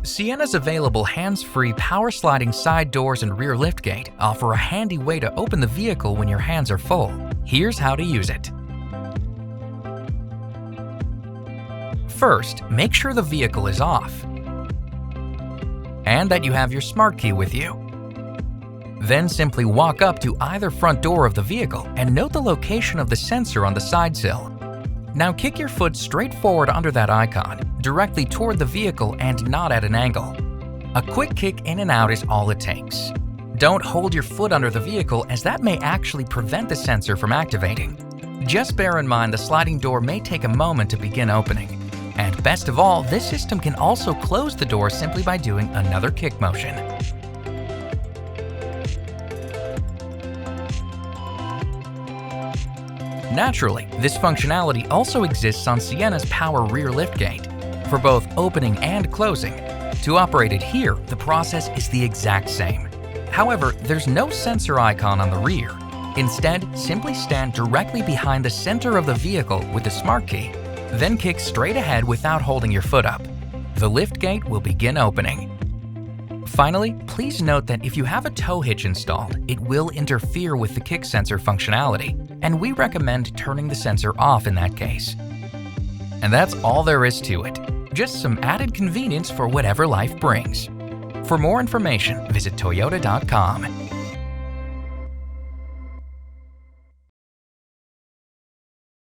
Sienna's available hands-free power-sliding side doors and rear liftgate offer a handy way to open the vehicle when your hands are full. Here's how to use it. First, make sure the vehicle is off and that you have your smart key with you. Then simply walk up to either front door of the vehicle and note the location of the sensor on the side sill. Now kick your foot straight forward under that icon, directly toward the vehicle and not at an angle. A quick kick in and out is all it takes. Don't hold your foot under the vehicle, as that may actually prevent the sensor from activating. Just bear in mind the sliding door may take a moment to begin opening. And best of all, this system can also close the door simply by doing another kick motion. Naturally, this functionality also exists on Sienna's power rear liftgate for both opening and closing. To operate it here, the process is the exact same. However, there's no sensor icon on the rear. Instead, simply stand directly behind the center of the vehicle with the smart key, then kick straight ahead without holding your foot up. The liftgate will begin opening. Finally, please note that if you have a tow hitch installed, it will interfere with the kick sensor functionality, and we recommend turning the sensor off in that case. And that's all there is to it. Just some added convenience for whatever life brings. For more information, visit Toyota.com.